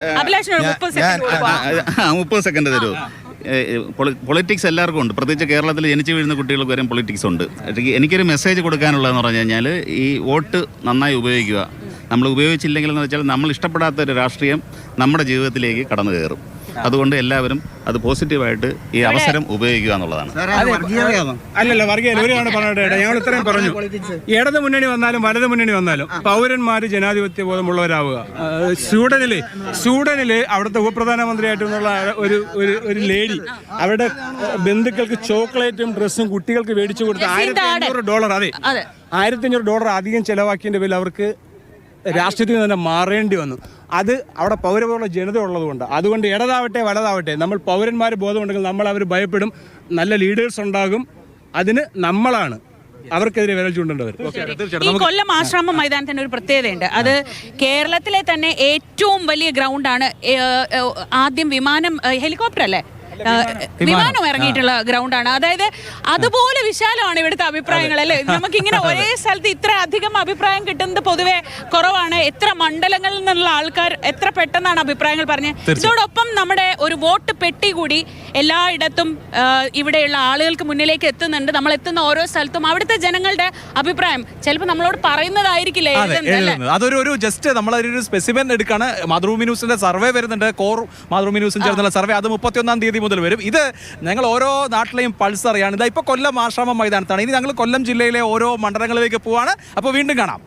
30 second തരൂ. Politics എല്ലാവർക്കും ഉണ്ട്, പ്രത്യേകിച്ച് കേരളത്തിൽ ജനിച്ചു വീഴുന്ന കുട്ടികൾക്ക് വരെ പൊളിറ്റിക്സ് ഉണ്ട്. എനിക്കൊരു മെസ്സേജ് കൊടുക്കാനുള്ളതെന്ന് പറഞ്ഞു കഴിഞ്ഞാൽ, ഈ വോട്ട് നന്നായി ഉപയോഗിക്കുക. നമ്മൾ ഉപയോഗിച്ചില്ലെങ്കിൽ എന്ന് വെച്ചാൽ നമ്മൾ ഇഷ്ടപ്പെടാത്ത ഒരു രാഷ്ട്രീയം നമ്മുടെ ജീവിതത്തിലേക്ക് കടന്നു കയറും. അതുകൊണ്ട് എല്ലാവരും അത് പോസിറ്റീവായിട്ട് ഈ അവസരം ഉപയോഗിക്കുക എന്നുള്ളതാണ്. അല്ലല്ല, വർഗീയമാണ് പറഞ്ഞിട്ട് ഞങ്ങൾ ഇത്രയും പറഞ്ഞു. ഇടത് മുന്നണി വന്നാലും വലത് മുന്നണി വന്നാലും പൗരന്മാർ ജനാധിപത്യ ബോധമുള്ളവരാവുക. സ്വീഡനില് അവിടുത്തെ ഉപപ്രധാനമന്ത്രിയായിട്ടുള്ള ഒരു ലേഡി അവരുടെ ബന്ധുക്കൾക്ക് ചോക്ലേറ്റും ഡ്രസ്സും കുട്ടികൾക്ക് മേടിച്ചു കൊടുത്ത് $1500, അതെ $1500 അധികം ചെലവാക്കിയതിന്റെ പേരിൽ അവർക്ക് രാഷ്ട്രീയത്തിൽ തന്നെ മാറേണ്ടി വന്നു. അത് അവിടെ പൗരബോധമുള്ള ജനത ഉള്ളതുകൊണ്ട്. അതുകൊണ്ട് ഇടതാവട്ടെ വലതാവട്ടെ, നമ്മൾ പൗരന്മാർ ബോധമുണ്ടെങ്കിൽ നമ്മൾ അവർ ഭയപ്പെടും. നല്ല ലീഡേഴ്സ് ഉണ്ടാകും. അതിന് നമ്മളാണ് അവർക്കെതിരെ വിരൽ ചൂണ്ടേണ്ടവർ. ഈ കൊല്ലം ആശ്രമം മൈതാനത്തിന് ഒരു പ്രത്യേകതയുണ്ട്. അത് കേരളത്തിലെ തന്നെ ഏറ്റവും വലിയ ഗ്രൗണ്ടാണ്. ആദ്യം ഹെലികോപ്റ്റർ അല്ലേ, വിമാനം ഇറങ്ങിയിട്ടുള്ള ഗ്രൗണ്ടാണ്. അതായത് അതുപോലെ വിശാലമാണ് ഇവിടുത്തെ അഭിപ്രായങ്ങൾ അല്ലേ. നമുക്കിങ്ങനെ ഒരേ സ്ഥലത്ത് ഇത്ര അധികം അഭിപ്രായം കിട്ടുന്നത് പൊതുവെ കുറവാണ്. എത്ര മണ്ഡലങ്ങളിൽ നിന്നുള്ള ആൾക്കാർ എത്ര പെട്ടെന്നാണ് അഭിപ്രായങ്ങൾ പറഞ്ഞത്. ഇതോടൊപ്പം നമ്മുടെ ഒരു വോട്ട് പെട്ടി കൂടി എല്ലായിടത്തും ഇവിടെയുള്ള ആളുകൾക്ക് മുന്നിലേക്ക് എത്തുന്നുണ്ട്. നമ്മൾ എത്തുന്ന ഓരോ സ്ഥലത്തും അവിടുത്തെ ജനങ്ങളുടെ അഭിപ്രായം ചിലപ്പോൾ നമ്മളോട് പറയുന്നതായിരിക്കില്ലേ. അതൊരു ജസ്റ്റ് നമ്മളൊരു സ്പെസിമെൻ എടുക്കാണ്. മാതൃഭൂമി ന്യൂസിന്റെ സർവേ വരുന്നുണ്ട്, കോർ മാതൃഭൂമി ന്യൂസിൽ ചേർന്നുള്ള സർവേ. അത് 31-ാം തീയതി മുതൽ വരും. ഇത് ഞങ്ങൾ ഓരോ നാട്ടിലെയും പൾസ് അറിയാണ്. ഇതാ ഇപ്പോൾ കൊല്ലം ആശ്രമം മൈതാനത്താണ്. ഇനി ഞങ്ങൾ കൊല്ലം ജില്ലയിലെ ഓരോ മണ്ഡലങ്ങളിലേക്ക് പോവാണ്. അപ്പോൾ വീണ്ടും കാണാം.